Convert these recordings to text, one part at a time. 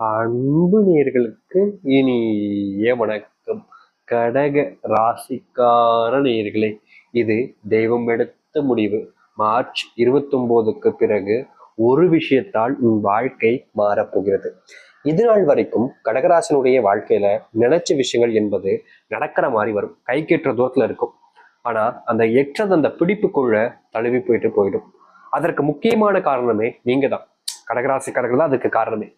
அன்பு நேயர்களுக்கு இனிய வணக்கம். கடக ராசிக்கார நேயர்களே, இது தெய்வம் எடுத்த முடிவு. மார்ச் 29க்கு பிறகு ஒரு விஷயத்தால் உன் வாழ்க்கை மாறப்போகிறது. இது நாள் வரைக்கும் கடகராசனுடைய வாழ்க்கையில நினைச்ச விஷயங்கள் என்பது நடக்கிற மாதிரி வரும், கைக்கெட்டுற தூரத்துல இருக்கும். ஆனா அந்த எற்றது அந்த பிடிப்புக்குள்ள தழுவி போயிடும். அதற்கு முக்கியமான காரணமே நீங்க தான். கடகராசிக்காரர்கள் தான் அதுக்கு காரணமே.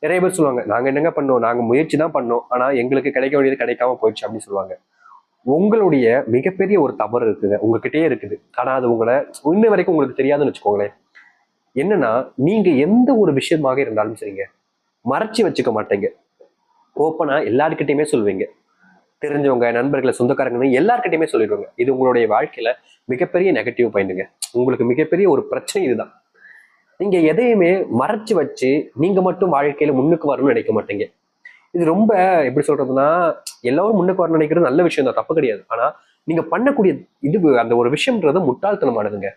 நிறைய பேர் சொல்லுவாங்க, நாங்க என்னங்க பண்ணோம், நாங்க முயற்சி தான் பண்ணோம், ஆனா எங்களுக்கு கிடைக்க வேண்டியது கிடைக்காம போயிடுச்சு அப்படின்னு சொல்லுவாங்க. உங்களுடைய மிகப்பெரிய ஒரு தவறு இருக்குங்க, உங்ககிட்டயே இருக்குது. ஆனா அது உங்களை இன்ன வரைக்கும் உங்களுக்கு தெரியாதுன்னு வச்சுக்கோங்களேன். என்னன்னா, நீங்க எந்த ஒரு விஷயமாக இருந்தாலும் சரிங்க, மறைச்சு வச்சுக்க மாட்டீங்க. ஓப்பனா எல்லாருக்கிட்டையுமே சொல்வீங்க. தெரிஞ்சவங்க, நண்பர்களை, சொந்தக்காரங்க எல்லாருக்கிட்டையுமே சொல்லிடுவாங்க. இது உங்களுடைய வாழ்க்கையில மிகப்பெரிய நெகட்டிவ் பாயிண்ட்டுங்க. உங்களுக்கு மிகப்பெரிய ஒரு பிரச்சனை இதுதான். நீங்க எதையுமே மறைச்சு வச்சு நீங்க மட்டும் வாழ்க்கையில முன்னுக்கு வரணும்னு நினைக்க மாட்டீங்க. இது ரொம்ப எப்படி சொல்றதுன்னா, எல்லாரும் முன்னுக்கு வரணும்னு நினைக்கிறது நல்ல விஷயம் தான், தப்பு கிடையாது. ஆனா நீங்க பண்ணக்கூடிய இது அந்த ஒரு விஷயம்ன்றது முட்டாள்தனமானதுங்க.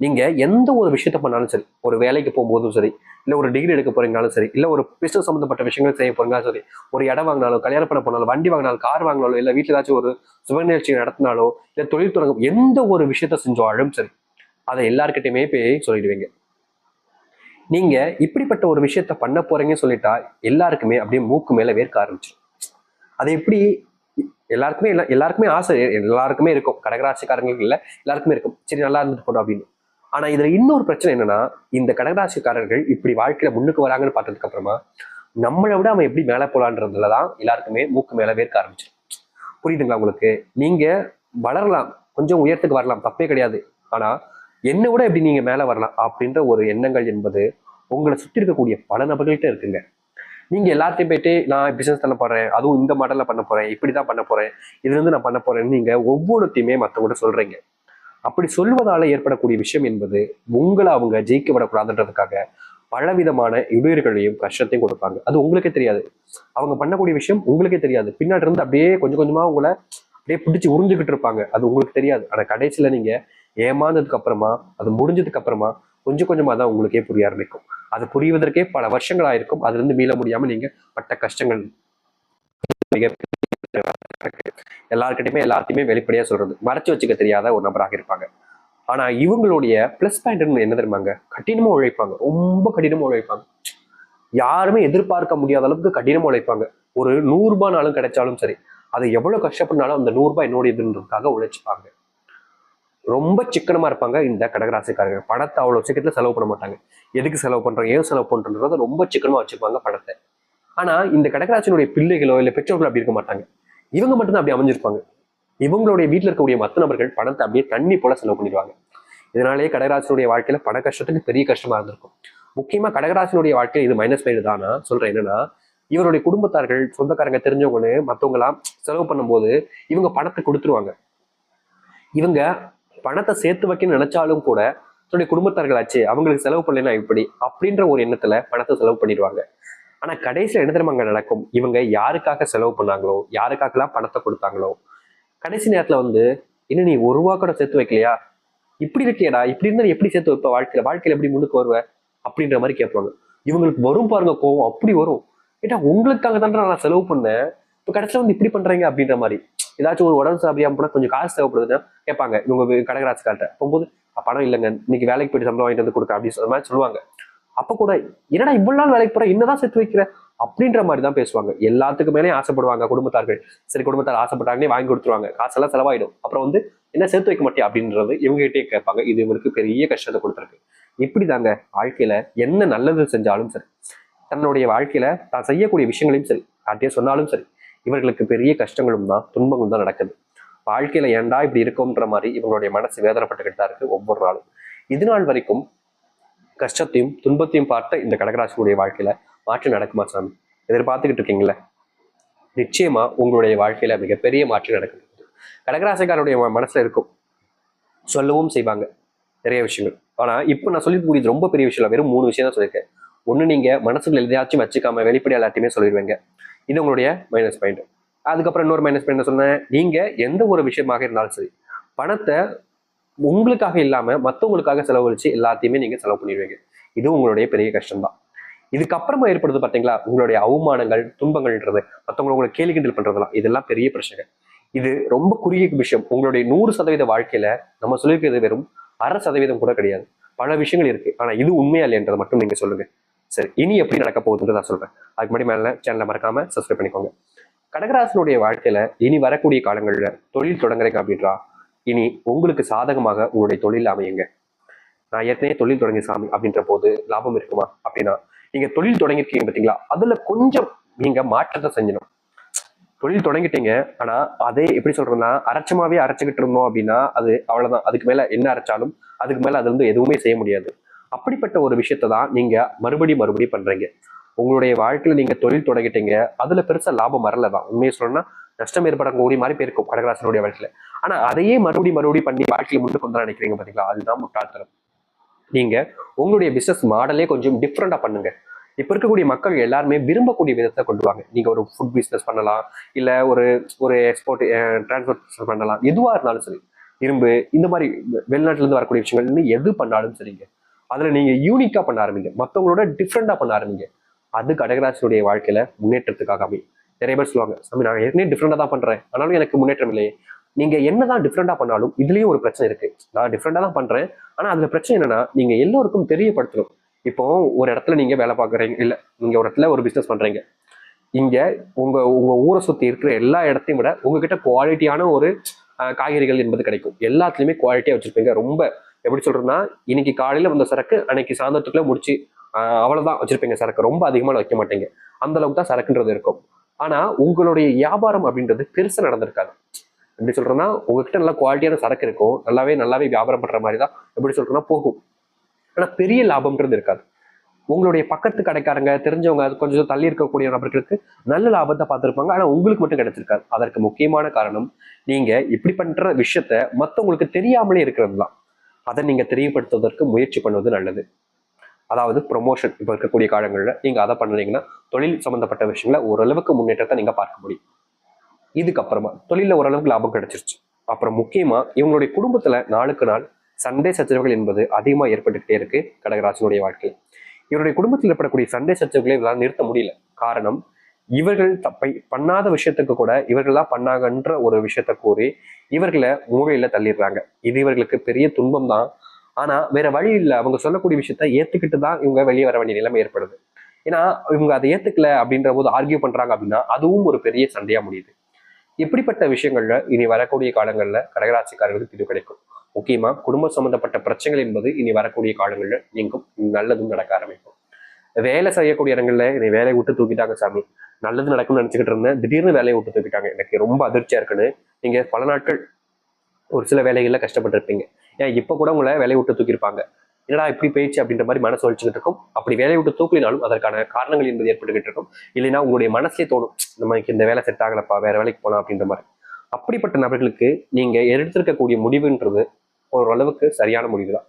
நீங்க எந்த ஒரு விஷயத்த பண்ணாலும் சரி, ஒரு வேலைக்கு போகும்போதும் சரி, இல்ல ஒரு டிகிரி எடுக்க போறீங்கனாலும் சரி, இல்ல ஒரு பிசினஸ் சம்பந்தப்பட்ட விஷயங்கள் செய்ய போறீங்கனாலும் சரி, ஒரு இடம் வாங்கினாலும், கல்யாணம் பண்ண போனாலும், வண்டி வாங்கினாலும், கார் வாங்கினாலும், இல்ல வீட்டுல ஏதாச்சும் ஒரு சுப நிகழ்ச்சி நடத்தினாலோ, இல்ல தொழில் தொடங்கும் எந்த ஒரு விஷயத்த செஞ்சாலும் சரி, அதை எல்லாருக்கிட்டையுமே போய் சொல்லிடுவீங்க. நீங்க இப்படிப்பட்ட ஒரு விஷயத்த பண்ண போறீங்கன்னு சொல்லிட்டா எல்லாருக்குமே அப்படியே மூக்கு மேல வேர்க்க ஆரம்பிச்சிடும். அது எப்படி? எல்லாருக்குமே ஆசை எல்லாருக்குமே இருக்கும். கடகராசிக்காரங்களுக்கு இல்ல, எல்லாருக்குமே இருக்கும். சரி, நல்லா இருந்துட்டு போடும் அப்படின்னு. ஆனா இதுல இன்னொரு பிரச்சனை என்னன்னா, இந்த கடகராசிக்காரர்கள் இப்படி வாழ்க்கையில முன்னுக்கு வராங்கன்னு பார்த்ததுக்கு அப்புறமா நம்மளை விட அவன் எப்படி மேல போலான்றதுலதான் எல்லாருக்குமே மூக்கு மேல வேர்க்க ஆரம்பிச்சிடும். புரியுதுங்களா உங்களுக்கு? நீங்க வளரலாம், கொஞ்சம் உயரத்துக்கு வரலாம், தப்பே கிடையாது. ஆனா என்னை விட எப்படி நீங்க மேல வரலாம் அப்படின்ற ஒரு எண்ணங்கள் என்பது உங்களை சுத்தி இருக்கக்கூடிய பல நபர்கள்ட்ட இருக்குங்க. நீங்க எல்லாத்தையும் போயிட்டு நான் பிசினஸ் பண்ண போறேன், அதுவும் இந்த மாடல்ல பண்ண போறேன், இப்படிதான் பண்ண போறேன், இதுல இருந்து நான் பண்ண போறேன்னு நீங்க ஒவ்வொருத்தையுமே மத்தவங்க சொல்றீங்க. அப்படி சொல்வதால ஏற்படக்கூடிய விஷயம் என்பது உங்களை அவங்க ஜெயிக்க விடக்கூடாதுன்றதுக்காக பலவிதமான இடையூறுகளையும் கஷ்டத்தையும் கொடுப்பாங்க. அது உங்களுக்கே தெரியாது. அவங்க பண்ணக்கூடிய விஷயம் உங்களுக்கே தெரியாது. பின்னாடி இருந்து அப்படியே கொஞ்சம் கொஞ்சமா உங்களை அப்படியே பிடிச்சி உறிஞ்சுக்கிட்டு இருப்பாங்க. அது உங்களுக்கு தெரியாது. ஆனா கடைசியில நீங்க ஏமாந்ததுக்கு அப்புறமா, அது முடிஞ்சதுக்கு அப்புறமா கொஞ்சம் கொஞ்சமா தான் உங்களுக்கே புரிய ஆரம்பிக்கும். அது புரிவதற்கே பல வருஷங்கள் ஆயிருக்கும். அதுல இருந்து மீள முடியாம நீங்க பட்ட கஷ்டங்கள் மிக எல்லாருக்கிட்டையுமே எல்லாத்தையுமே வெளிப்படையா சொல்றது, மறைச்சு வச்சுக்க தெரியாத ஒரு நபராக இருப்பாங்க. ஆனா இவங்களுடைய பிளஸ் பாயிண்ட் என்ன தெரியுமாங்க? கடினமா உழைப்பாங்க, ரொம்ப கடினமா உழைப்பாங்க. யாருமே எதிர்பார்க்க முடியாத அளவுக்கு கடினமா உழைப்பாங்க. ஒரு 100 ரூபாய்னாலும் கிடைச்சாலும் சரி, அது எவ்வளவு கஷ்டப்பட்டாலும் அந்த 100 ரூபாய் என்னோட இதுன்றதுக்காக உழைச்சுப்பாங்க. ரொம்ப சிக்கனமா இருப்பாங்க இந்த கடகராசிக்காரங்க. பணத்தை அவ்வளவு சீக்கிரத்துல செலவு பண்ண மாட்டாங்க. எதுக்கு செலவு பண்றோம், ஏன் செலவு பண்றோன்றத ரொம்ப சிக்கனமா வச்சுப்பாங்க பணத்தை. ஆனா இந்த கடகராசினுடைய பிள்ளைகளோ இல்ல பெற்றோர்களோ அப்படி இருக்க மாட்டாங்க. இவங்க மட்டும்தான் அப்படி அமைஞ்சிருப்பாங்க. இவங்களுடைய வீட்டுல இருக்கக்கூடிய மற்ற நபர்கள் பணத்தை அப்படியே தண்ணி போல செலவு பண்ணிடுவாங்க. இதனாலேயே கடகராசினுடைய வாழ்க்கையில பண கஷ்டத்துக்கு பெரிய கஷ்டமா இருந்திருக்கும். முக்கியமா கடகராசினுடைய வாழ்க்கையில் இது மைனஸ் பாயிண்ட் தான். நான் சொல்றேன் என்னன்னா, இவருடைய குடும்பத்தார்கள், சொந்தக்காரங்க, தெரிஞ்சவங்கன்னு மத்தவங்க எல்லாம் செலவு பண்ணும்போது இவங்க பணத்தை கொடுத்துருவாங்க. இவங்க பணத்தை சேர்த்து வைக்கணும்னு நினைச்சாலும் கூட தன்னுடைய குடும்பத்தார்களாச்சு, அவங்களுக்கு செலவு பண்ணலைன்னா இப்படி அப்படின்ற ஒரு எண்ணத்துல பணத்தை செலவு பண்ணிடுவாங்க. ஆனா கடைசியில என்ன தெரியுமா அங்க நடக்கும்? இவங்க யாருக்காக செலவு பண்ணாங்களோ, யாருக்காகலாம் பணத்தை கொடுத்தாங்களோ, கடைசி நேரத்துல வந்து, இன்னும் நீ 1 ரூபா கூட சேர்த்து வைக்கலையா, இப்படி இருக்கியடா, இப்படி இருந்தா எப்படி சேர்த்து வைப்ப, வாழ்க்கையில எப்படி முன்னுக்கு வருவ அப்படின்ற மாதிரி கேட்பாங்க. இவங்களுக்கு வரும் பாருங்க கோவம், அப்படி வரும். ஏட்டா உங்களுக்காக தான் நான் செலவு பண்ணேன், இப்ப கடைசியில வந்து இப்படி பண்றீங்க அப்படின்ற மாதிரி. ஏதாச்சும் ஒரு உடம்பு சரியாம போனா கொஞ்சம் காசு தேவைப்படுதுன்னா கேட்பாங்க இவங்க கடகராசிக்கார்ட்ட போகும்போது, பணம் இல்லைங்க, இன்னைக்கு வேலைக்கு போயிட்டு சம்பளம் வாங்கிட்டு வந்து கொடுக்க அப்படின்னு மாதிரி சொல்லுவாங்க. அப்ப கூட என்னடா இவ்வளவு நாள் வேலைக்கு போற, என்னதான் சேர்த்து வைக்கிற அப்படின்ற மாதிரி தான் பேசுவாங்க. எல்லாத்துக்கு மேலே ஆசைப்படுவாங்க குடும்பத்தார்கள். சரி, குடும்பத்தார் ஆசைப்பட்டாங்களே வாங்கி கொடுத்துருவாங்க, காசெல்லாம் செலவாயிடும். அப்புறம் வந்து என்ன சேர்த்து வைக்க மாட்டியா அப்படின்றது இவங்ககிட்டே கேட்பாங்க. இது இவங்களுக்கு பெரிய கஷ்டத்தை கொடுத்துருக்கு. இப்படிதாங்க வாழ்க்கையில என்ன நல்லது செஞ்சாலும் சரி, தன்னுடைய வாழ்க்கையில தான் செய்யக்கூடிய விஷயங்களையும் சரி, யார்கிட்டயே சொன்னாலும் சரி, இவர்களுக்கு பெரிய கஷ்டங்களும் தான் துன்பங்களும் தான் நடக்குது. வாழ்க்கையில ஏன்டா இப்படி இருக்கும்ன்ற மாதிரி இவங்களுடைய மனசு வேதனைப்பட்டுக்கிட்டு தான் இருக்கு ஒவ்வொரு நாளும். இது நாள் வரைக்கும் கஷ்டத்தையும் துன்பத்தையும் பார்த்த இந்த கடகராசினுடைய வாழ்க்கையில மாற்றம் நடக்குமா சாமி? எதிர்பார்த்துக்கிட்டு இருக்கீங்களா? நிச்சயமா உங்களுடைய வாழ்க்கையில மிகப்பெரிய மாற்றம் நடக்குது. கடகராசிக்காரருடைய மனசுல இருக்கும், சொல்லவும் செய்வாங்க நிறைய விஷயங்கள். ஆனா இப்ப நான் சொல்லிக்கூடியது ரொம்ப பெரிய விஷயம், வெறும் 3 விஷயம் தான் சொல்லியிருக்கேன். ஒண்ணு, நீங்க மனசுக்குள்ள எதையாச்சும் வச்சுக்காம வெளிப்படையா எல்லாத்தையுமே சொல்லிடுவீங்க. இது உங்களுடைய மைனஸ் பாயிண்ட். அதுக்கப்புறம் இன்னொரு மைனஸ் பாயிண்ட் சொன்னேன், நீங்க எந்த ஒரு விஷயமாக இருந்தாலும் சரி, பணத்தை உங்களுக்காக இல்லாம மற்றவங்களுக்காக செலவழிச்சு எல்லாத்தையுமே நீங்க செலவு பண்ணிடுவீங்க. இது உங்களுடைய பெரிய கஷ்டம் தான். இதுக்கப்புறமா ஏற்படுது பாத்தீங்களா உங்களுடைய அவமானங்கள், துன்பங்கள்ன்றது, மற்றவங்களை உங்களை கேலி கிண்டல் பண்றதெல்லாம், இதெல்லாம் பெரிய பிரச்சனை. இது ரொம்ப குறுகிய விஷயம். உங்களுடைய 100% வாழ்க்கையில நம்ம சொல்லியிருக்கிறது வெறும் 1/2% கூட கிடையாது. பல விஷயங்கள் இருக்கு. ஆனா இது உண்மையா இல்லையன்றதை மட்டும் நீங்க சொல்லுங்க. சரி, இனி எப்படி நடக்க போகுதுன்னு நான் சொல்றேன். அதுக்கு முன்னாடி மேல சேனலை மறக்காம சப்ஸ்கிரைப் பண்ணிக்கோங்க. கடகராசனுடைய வாழ்க்கையில இனி வரக்கூடிய காலங்கள்ல தொழில் தொடங்குறீங்க அப்படின்றா, இனி உங்களுக்கு சாதகமாக உங்களுடைய தொழில் அமையுங்க. நான் ஏற்கனவே தொழில் தொடங்கி சாமி அப்படின்ற போது லாபம் இருக்குமா அப்படின்னா, நீங்க தொழில் தொடங்கிருக்கீங்க பார்த்தீங்களா, அதுல கொஞ்சம் நீங்க மாற்றத்தை செஞ்சணும். தொழில் தொடங்கிட்டீங்க, ஆனா அதே எப்படி சொல்றேன்னா அரைச்சமாவே அரைச்சுக்கிட்டு இருந்தோம் அப்படின்னா அது அவ்வளவுதான். அதுக்கு மேல என்ன அரைச்சாலும் அதுக்கு மேல அதுல இருந்து எதுவுமே செய்ய முடியாது. அப்படிப்பட்ட ஒரு விஷயத்தை தான் நீங்க மறுபடியும் பண்றீங்க. உங்களுடைய வாழ்க்கையில நீங்க தொழில் தொடங்கிட்டீங்க, அதுல பெருசா லாபம் வரலதான். உண்மையை சொல்லணும்னா நஷ்டம் ஏற்படக்கூடிய மாதிரி போயிருக்கும் கடகராசனுடைய வாழ்க்கையில. ஆனா அதையே மறுபடியும் பண்ணி வாழ்க்கையில முன்னுக்கு கொண்டு நினைக்கிறீங்க பாத்தீங்களா, அதுதான் முட்டாள்தனம். நீங்க உங்களுடைய பிசினஸ் மாடலே கொஞ்சம் டிஃப்ரெண்டா பண்ணுங்க. இப்ப இருக்கக்கூடிய மக்கள் எல்லாருமே விரும்பக்கூடிய விதத்தை கொண்டு வாங்க. நீங்க ஒரு ஃபுட் பிசினஸ் பண்ணலாம், இல்ல ஒரு ஒரு எக்ஸ்போர்ட் டிரான்ஸ்போர்ட் பண்ணலாம். எதுவா இருந்தாலும் சரி, இரும்பு இந்த மாதிரி வெளிநாட்டுல இருந்து வரக்கூடிய விஷயங்கள் எது பண்ணாலும் சரிங்க, அதுல நீங்க யூனிக்கா பண்ண ஆரம்பிங்க, மற்றவங்களோட டிஃப்ரெண்டா பண்ண ஆரம்பிங்க. அது கடகராசினுடைய வாழ்க்கையில முன்னேற்றத்துக்காக அமையும். நிறைய பேர் சொல்லுவாங்க, சாமி நான் ஏற்கனவே டிஃப்ரெண்டா தான் பண்றேன், ஆனாலும் எனக்கு முன்னேற்றம் இல்லையே. நீங்க என்னதான் டிஃப்ரெண்டா பண்ணாலும் இதுலயும் ஒரு பிரச்சனை இருக்கு. நான் டிஃப்ரெண்டா தான் பண்றேன், ஆனா அதுல பிரச்சனை என்னன்னா நீங்க எல்லோருக்கும் தெரியப்படுத்தணும். இப்போ ஒரு இடத்துல நீங்க வேலை பார்க்குறீங்க, இல்ல நீங்க ஒரு இடத்துல ஒரு பிசினஸ் பண்றீங்க. இங்க உங்க உங்க ஊரை சுத்தி இருக்கிற எல்லா இடத்தையும் விட உங்ககிட்ட குவாலிட்டியான ஒரு காய்கறிகள் என்பது கிடைக்கும். எல்லாத்துலயுமே குவாலிட்டியா வச்சிருப்பீங்க. ரொம்ப எப்படி சொல்றதுன்னா, இன்னைக்கு காலையில வந்த சரக்கு அன்னைக்கு சாயந்தரத்துக்குள்ள முடிச்சு அவ்வளவுதான் வச்சிருப்பீங்க. சரக்கு ரொம்ப அதிகமா வைக்க மாட்டீங்க. அந்த அளவுக்கு தான் சரக்குன்றது இருக்கும். ஆனா உங்களுடைய வியாபாரம் அப்படின்றது பெருசா நடந்திருக்காது. எப்படி சொல்றேன்னா, உங்ககிட்ட நல்லா குவாலிட்டியான சரக்கு இருக்கும், நல்லாவே வியாபாரம் பண்ற மாதிரி தான் எப்படி சொல்றேன்னா போகும். ஆனா பெரிய லாபம்ன்றது இருக்காது. உங்களுடைய பக்கத்து கடைக்காரங்க, தெரிஞ்சவங்க, அது கொஞ்சம் தள்ளி இருக்கக்கூடிய நபர்களுக்கு நல்ல லாபத்தை பார்த்துருப்பாங்க. ஆனா உங்களுக்கு மட்டும் கிடைச்சிருக்காது. அதற்கு முக்கியமான காரணம் நீங்க இப்படி பண்ற விஷயத்த மற்றவங்களுக்கு தெரியாமலே இருக்கிறது தான். அதை நீங்க தெரியப்படுத்துவதற்கு முயற்சி பண்ணுவது நல்லது. அதாவது ப்ரொமோஷன். இப்ப இருக்கக்கூடிய காலங்கள்ல நீங்க அதை பண்ணீங்கன்னா தொழில் சம்பந்தப்பட்ட விஷயங்கள ஓரளவுக்கு முன்னேற்றத்தை நீங்க பார்க்க முடியும். இதுக்கப்புறமா தொழில ஓரளவுக்கு லாபம் கிடைச்சிருச்சு. அப்புறம் முக்கியமா இவங்களுடைய குடும்பத்துல நாளுக்கு நாள் சண்டை சச்சரவுகள் என்பது அதிகமா ஏற்பட்டுக்கிட்டே இருக்கு கடகராசினுடைய வாழ்க்கை. இவருடைய குடும்பத்தில் ஏற்படக்கூடிய சண்டை சச்சரவுகளை இவர்களால் நிறுத்த முடியல. காரணம், இவர்கள் தப்பை பண்ணாத விஷயத்துக்கு கூட இவர்கள் தான் பண்ணாங்கன்ற ஒரு விஷயத்த கூறி இவர்களை மூளையில தள்ளிடுறாங்க. இது இவர்களுக்கு பெரிய துன்பம் தான். ஆனா வேற வழி இல்லை. அவங்க சொல்லக்கூடிய விஷயத்த ஏத்துக்கிட்டு தான் இவங்க வெளியே வர வேண்டிய நிலைமை ஏற்படுது. ஏன்னா இவங்க அதை ஏத்துக்கல அப்படின்ற போது ஆர்கியூ பண்றாங்க அப்படின்னா அதுவும் ஒரு பெரிய சண்டையா முடியுது. இப்படிப்பட்ட விஷயங்கள்ல இனி வரக்கூடிய காலங்கள்ல கடகராசிக்காரர்களுக்கு தீர்வு கிடைக்கும். முக்கியமா குடும்ப சம்பந்தப்பட்ட பிரச்சனைகள் என்பது இனி வரக்கூடிய காலங்கள்ல நீங்கும், நல்லதும் நடக்க ஆரம்பிக்கும். வேலை செய்யக்கூடிய இடங்கள்ல என்னை வேலையை விட்டு தூக்கிட்டாங்க சாமி, நல்லது நடக்கும்னு நினைச்சுக்கிட்டு இருந்தேன், திடீர்னு வேலையை விட்டு தூக்கிட்டாங்க, எனக்கு ரொம்ப அதிர்ச்சியா இருக்குன்னு நீங்க பல நாட்கள் ஒரு சில வேலைகள்ல கஷ்டப்பட்டு இருப்பீங்க. ஏன் இப்ப கூட உங்களை வேலையை விட்டு தூக்கியிருப்பாங்க, என்னடா இப்படி போயிடுச்சு அப்படின்ற மாதிரி மனசு ஒழிச்சுக்கிட்டு இருக்கும். அப்படி வேலையை விட்டு தூக்கினாலும் அதற்கான காரணங்கள் என்பது ஏற்பட்டுக்கிட்டு இருக்கும். இல்லைன்னா உங்களுடைய மனசே தோணும், நமக்கு இந்த வேலை செட் ஆகலப்பா, வேற வேலைக்கு போகலாம் அப்படின்ற மாதிரி. அப்படிப்பட்ட நபர்களுக்கு நீங்க எடுத்திருக்கக்கூடிய முடிவுன்றது ஓரளவுக்கு சரியான முடிவு தான்.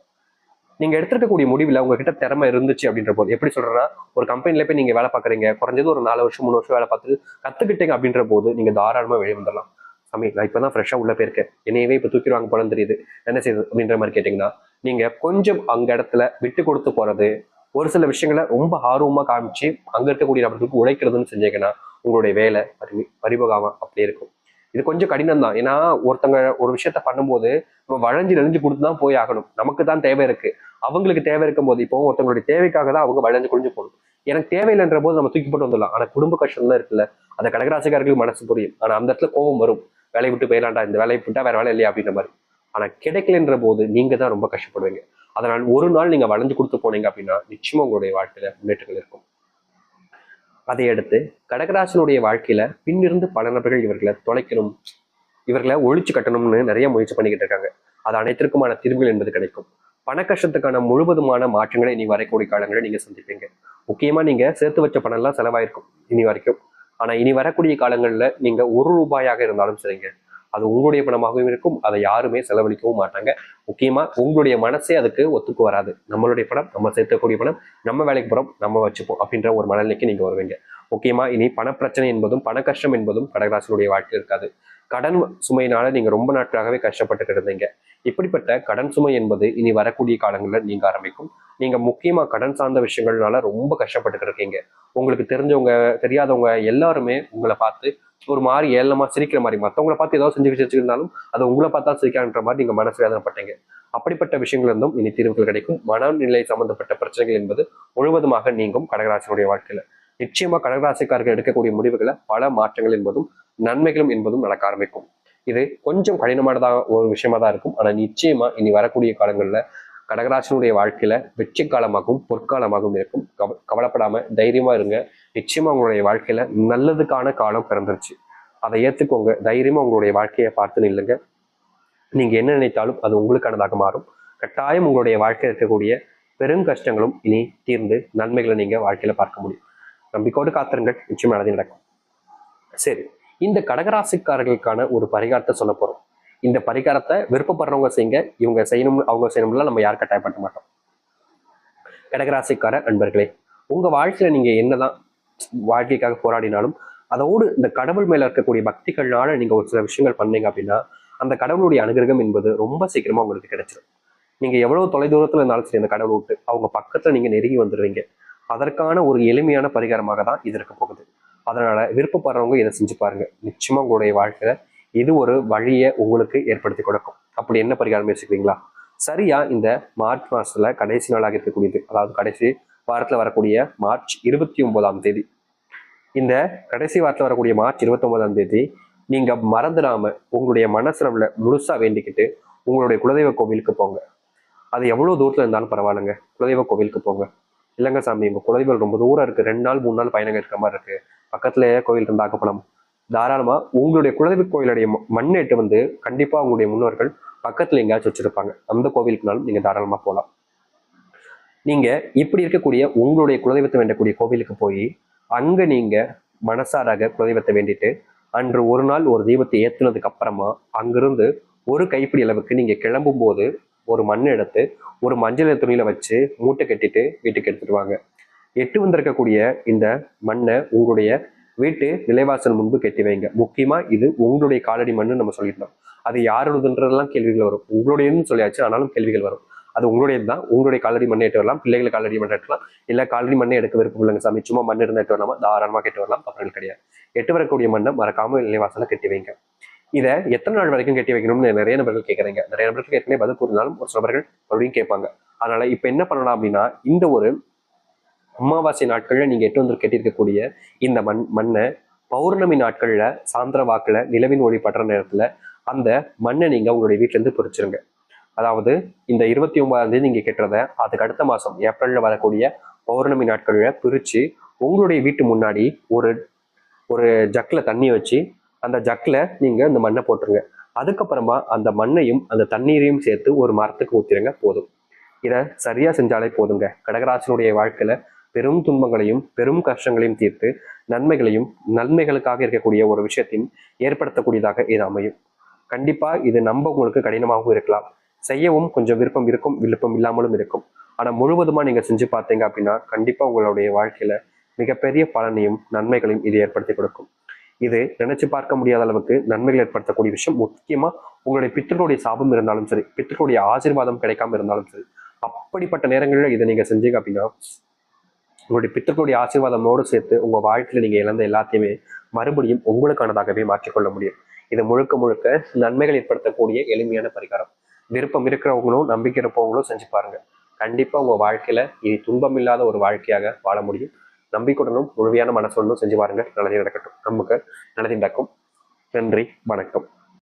நீங்க எடுத்திருக்கக்கூடிய முடிவுல உங்ககிட்ட திறமை இருந்துச்சு அப்படின்ற போது, எப்படி சொல்றேன்னா, ஒரு கம்பெனில போய் நீங்க வேலை பார்க்குறீங்க, குறைஞ்சது ஒரு 4 வருஷம் 3 வருஷம் வேலை பார்த்து கத்துக்கிட்டீங்க அப்படின்ற போது நீங்க தாராளமா வெளியே வந்துடலாம். சாமி நான் இப்பதான் ஃப்ரெஷ்ஷா உள்ள போயிருக்கேன், என்னையவே இப்ப தூக்கிடுவாங்க போலன்னு தெரியுது, என்ன செய்யுது அப்படின்ற மாதிரி கேட்டீங்கன்னா, நீங்க கொஞ்சம் அங்க இடத்துல விட்டு கொடுத்து போறது, ஒரு சில விஷயங்களை ரொம்ப ஆர்வமா காமிச்சு அங்க இருக்கக்கூடிய நபர்களுக்கு உழைக்கிறதுன்னு செஞ்சீங்கன்னா உங்களுடைய வேலை பரிபோகாம அப்படியே இருக்கும். இது கொஞ்சம் கடினம் தான். ஏன்னா ஒருத்தங்க ஒரு விஷயத்த பண்ணும்போது நம்ம வளைஞ்சு நெளிஞ்சு கொடுத்துதான் போய் ஆகணும். நமக்கு தான் தேவை இருக்கு, அவங்களுக்கு தேவை இருக்கும் போது, இப்போ ஒருத்தவங்களுடைய தேவைக்காக தான் அவங்க வளைஞ்சு குளிஞ்சு போகணும். எனக்கு தேவையில்லைன்ற போது நம்ம தூக்கி போட்டு வந்துடலாம். ஆனா குடும்ப கஷ்டம் தான் இருக்குல்ல, அந்த கடகராசிக்காரர்களுக்கு மனசு புரியும். ஆனா அந்த இடத்துல கோபம் வரும், வேலையை விட்டு போயிடலாம்டா, இந்த வேலையை விட்டா வேற வேலை இல்லையா அப்படின்ற மாதிரி. ஆனா கிடைக்கலன்ற போது நீங்க தான் ரொம்ப கஷ்டப்படுவீங்க. அதனால் ஒரு நாள் நீங்க வளைஞ்சு கொடுத்து போனீங்க அப்படின்னா நிச்சயமா உங்களுடைய வாழ்க்கையில முன்னேற்றங்கள் இருக்கும். அதை அடுத்து கடகராசனுடைய வாழ்க்கையில பின்னிருந்து பல நபர்கள் இவர்களை தொலைக்கணும், இவர்களை ஒழிச்சு கட்டணும்னு நிறைய முயற்சி பண்ணிக்கிட்டு இருக்காங்க. அது அனைத்திற்குமான தீர்வுகள் என்பது கிடைக்கும். பண கஷ்டத்துக்கான முழுவதுமான மாற்றங்களை இனி வரக்கூடிய காலங்களை நீங்க சந்திப்பீங்க. முக்கியமா நீங்க சேர்த்து வச்ச பணம் எல்லாம் செலவாயிருக்கும் இனி வரைக்கும். ஆனா இனி வரக்கூடிய காலங்கள்ல நீங்க ₹1 இருந்தாலும் சரிங்க, அது உங்களுடைய பணமாகவும் இருக்கும், அதை யாருமே செலவழிக்கவும் மாட்டாங்க. முக்கியமா உங்களுடைய மனசே அதுக்கு ஒத்துக்கு வராது. நம்மளுடைய பணம், நம்ம சேர்த்தக்கூடிய பணம், நம்ம வேலைக்கு போறோம், நம்ம வச்சுப்போம் அப்படின்ற ஒரு மனநிலைக்கு நீங்க வருவீங்க. முக்கியமா இனி பணப்பிரச்சனை என்பதும் பண கஷ்டம் என்பதும் கடகராசினுடைய வாழ்க்கை இருக்காது. கடன் சுமையினால நீங்க ரொம்ப நாட்களாகவே கஷ்டப்பட்டு இருந்தீங்க. இப்படிப்பட்ட கடன் சுமை என்பது இனி வரக்கூடிய காலங்களில் நீங்க ஆரம்பிக்கும். நீங்க முக்கியமா கடன் சார்ந்த விஷயங்கள்னால ரொம்ப கஷ்டப்பட்டு இருக்கீங்க. உங்களுக்கு தெரிஞ்சவங்க தெரியாதவங்க எல்லாருமே உங்களை பார்த்து ஒரு மாதிரி ஏளனமா சிரிக்கிற மாதிரி, மற்றவங்களை பார்த்து ஏதாவது செஞ்சு வச்சிருந்தாலும் அதை உங்களை பார்த்தா சிரிக்கான்ற மாதிரி நீங்க மனசு வேதனைப்பட்டீங்க. அப்படிப்பட்ட விஷயங்கள் இருந்தும் இனி தீர்வுகள் கிடைக்கும். மனநிலை சம்பந்தப்பட்ட பிரச்சனைகள் என்பது முழுவதுமாக நீங்கும் கடகராசினுடைய வாழ்க்கையில. நிச்சயமா கடகராசிக்காரர்கள் எடுக்கக்கூடிய முடிவுகளை பல மாற்றங்கள் என்பதும் நன்மைகளும் என்பதும் நடக்க ஆரம்பிக்கும். இது கொஞ்சம் கடினமானதாக ஒரு விஷயமா தான் இருக்கும். ஆனா நிச்சயமா இனி வரக்கூடிய காலங்கள்ல கடகராசினுடைய வாழ்க்கையில வெற்றி காலமாகவும் பொற்காலமாகவும் இருக்கும். கவலைப்படாம தைரியமா இருங்க. நிச்சயமா உங்களுடைய வாழ்க்கையில நல்லதுக்கான காலம் பிறந்துருச்சு. அதை ஏத்துக்கோங்க. தைரியமா உங்களுடைய வாழ்க்கையை பார்த்து நில்லுங்க. நீங்க என்ன நினைத்தாலும் அது உங்களுக்கானதாக மாறும். கட்டாயம் உங்களுடைய வாழ்க்கையில் இருக்கக்கூடிய பெரும் கஷ்டங்களும் இனி தீர்ந்து நன்மைகளை நீங்க வாழ்க்கையில பார்க்க முடியும். நம்பிக்கையோடு காத்திருங்கள். நிச்சயமா நல்லது நடக்கும். சரி, இந்த கடகராசிக்காரர்களுக்கான ஒரு பரிகாரத்தை சொல்ல போறோம். இந்த பரிகாரத்தை விருப்பப்படுறவங்க செய்யுங்க. இவங்க செய்யணும் அவங்க செய்யணும்லாம் நம்ம யாரும் கட்டாயப்படுத்த மாட்டோம். கடகராசிக்கார அன்பர்களே, உங்க வாழ்க்கையில நீங்க என்னதான் வாழ்க்கைக்காக போராடினாலும் அதோடு இந்த கடவுள் மேல இருக்கக்கூடிய பக்திகள்னால நீங்க ஒரு சில விஷயங்கள் பண்ணீங்க அப்படின்னா அந்த கடவுளுடைய அனுகிரகம் என்பது ரொம்ப சீக்கிரமா உங்களுக்கு கிடைச்சிடும். நீங்க எவ்வளவு தொலைதூரத்துல இருந்தாலும் சரி அந்த கடவுளை விட்டு அவங்க பக்கத்துல நீங்க நெருங்கி வந்துடுவீங்க. அதற்கான ஒரு எளிமையான பரிகாரமாக தான் இது இருக்க போகுது. அதனால விருப்பப்படுறவங்க இதை செஞ்சு பாருங்க. நிச்சயமா உங்களுடைய வாழ்க்கையில இது ஒரு வழியை உங்களுக்கு ஏற்படுத்தி கொடுக்கும். அப்படி என்ன பரிகாரம் யோசிக்கிறீங்களா? சரியா இந்த மார்ச் மாசத்துல கடைசி நாளாக இருக்கக்கூடியது, அதாவது கடைசி வாரத்துல வரக்கூடிய மார்ச் 29ஆம் தேதி, இந்த கடைசி வாரத்துல வரக்கூடிய மார்ச் 29ஆம் தேதி நீங்க மறந்துடாம உங்களுடைய மனசுல முழுசா வேண்டிக்கிட்டு உங்களுடைய குலதெய்வ கோவிலுக்கு போங்க. அது எவ்வளவு தூரத்துல இருந்தாலும் பரவாயில்லைங்க, குலதெய்வ கோவிலுக்கு போங்க. இல்லைங்க சாமி, உங்க குலதெய்வம் ரொம்ப தூரம் இருக்கு, 2 நாள் 3 நாள் பயணம் இருக்கிற மாதிரி இருக்கு, பக்கத்துலயே கோவில் இருந்தாக்க போலாம். தாராளமா உங்களுடைய குலதெய்வ கோயிலுடைய மண்ணேட்டு வந்து கண்டிப்பா உங்களுடைய முன்னோர்கள் பக்கத்துல எங்கேயாச்சும் வச்சிருப்பாங்க. அந்த கோவிலுக்குனாலும் நீங்க தாராளமா போகலாம். நீங்க இப்படி இருக்கக்கூடிய உங்களுடைய குலதெய்வத்தை வேண்டக்கூடிய கோவிலுக்கு போய் அங்க நீங்க மனசாராக குலதெய்வத்தை வேண்டிட்டு அன்று ஒரு நாள் ஒரு தீபத்தை ஏத்துனதுக்கு அப்புறமா அங்கிருந்து ஒரு கைப்பிடி அளவுக்கு நீங்க கிளம்பும் போது ஒரு மண் எடுத்து ஒரு மஞ்சள் துணியில வச்சு மூட்டை கட்டிட்டு வீட்டுக்கு எடுத்துட்டு வாங்க. எட்டு வந்திருக்கக்கூடிய இந்த மண்ணை உங்களுடைய வீட்டு நிலைவாசல் முன்பு கட்டி வைங்க. முக்கியமா இது உங்களுடைய காலடி மண்ணு நம்ம சொல்லியிருந்தோம். அது யாரோடதுன்றதெல்லாம் கேள்விகள் வரும். உங்களுடையன்னு சொல்லியாச்சு, ஆனாலும் கேள்விகள் வரும். அது உங்களுடையது தான். உங்களுடைய காலடி மண்ணை எட்டு வரலாம், பிள்ளைகளை காலடி மண்ணை எடுக்கலாம். இல்ல காலடி மண்ணை எடுக்க விருப்பம் இல்லைங்க சாமி, சும்மா மண் இருந்தா எட்டு வரலாமா, தாராளமா கட்டி வரலாம், தப்புகள் கிடையாது. எட்டு வரக்கூடிய மண்ணை மறக்காம நிலைவாசல கட்டி வைங்க. இதை எத்தனை நாள் வரைக்கும் கட்டி வைக்கணும்னு நிறைய நபர்கள் கேட்குறீங்க. நிறைய நபர்களுக்கு ஏற்கனவே பதில் கூறினாலும் ஒரு சில நபர்கள் மறுபடியும் கேட்பாங்க. அதனால இப்ப என்ன பண்ணலாம் அப்படின்னா, இந்த ஒரு அமாவாசை நாட்கள்ல நீங்க எட்டு வந்து கட்டியிருக்கக்கூடிய இந்த மண்ணை பௌர்ணமி நாட்கள்ல சாயந்திர வாக்குல நிலவின் ஒளி படுற நேரத்துல அந்த மண்ணை நீங்க உங்களுடைய வீட்டுல இருந்து பொறிச்சிருங்க. அதாவது இந்த 29ஆம் தேதி நீங்க கட்டுறத அதுக்கு அடுத்த மாசம் ஏப்ரல்ல வரக்கூடிய பௌர்ணமி நாட்கள்ல பிரிச்சு உங்களுடைய வீட்டு முன்னாடி ஒரு ஒரு ஜக்ல தண்ணி வச்சு அந்த ஜக்ல நீங்க அந்த மண்ணை போட்டுருங்க. அதுக்கப்புறமா அந்த மண்ணையும் அந்த தண்ணீரையும் சேர்த்து ஒரு மரத்துக்கு ஊத்திருங்க. போதும். இதை சரியா செஞ்சாலே போதுங்க. கடகராசினுடைய வாழ்க்கையில பெரும் துன்பங்களையும் பெரும் கஷ்டங்களையும் தீர்த்து நன்மைகளுக்காக இருக்கக்கூடிய ஒரு விஷயத்தையும் ஏற்படுத்தக்கூடியதாக இது அமையும். கண்டிப்பா இது நம்ப உங்களுக்கு கடினமாகவும் இருக்கலாம், செய்யவும் கொஞ்சம் விருப்பம் இல்லாமலும் இருக்கும். ஆனா முழுவதுமா நீங்க செஞ்சு பார்த்தீங்க அப்படின்னா கண்டிப்பா உங்களுடைய வாழ்க்கையில மிகப்பெரிய பலனையும் நன்மைகளையும் இது ஏற்படுத்தி கொடுக்கும். இது நினைச்சு பார்க்க முடியாத அளவுக்கு நன்மைகள் ஏற்படுத்தக்கூடிய விஷயம். முக்கியமா உங்களுடைய பித்தர்களுடைய சாபம் இருந்தாலும் சரி, பித்தர்களுடைய ஆசீர்வாதம் கிடைக்காம இருந்தாலும் சரி, அப்படிப்பட்ட நேரங்களில் இதை நீங்க செஞ்சீங்க அப்படின்னா உங்களுடைய பித்தர்களுடைய ஆசீர்வாதமோடு சேர்த்து உங்க வாழ்க்கையில நீங்க இழந்த எல்லாத்தையுமே மறுபடியும் உங்களுக்கானதாகவே மாற்றிக்கொள்ள முடியும். இது முழுக்க முழுக்க நன்மைகள் ஏற்படுத்தக்கூடிய எளிமையான பரிகாரம். விருப்பம் இருக்கிறவங்களும் நம்பிக்கை இருப்பவங்களும் செஞ்சு பாருங்க. கண்டிப்பா உங்க வாழ்க்கையில இனி துன்பம் இல்லாத ஒரு வாழ்க்கையாக வாழ முடியும். நம்பிக்கையுடனும் முழுமையான மனசுடனும் செஞ்சு பாருங்க. நல்லதே நடக்கட்டும். நமக்கு நல்லதே நடக்கும். நன்றி, வணக்கம்.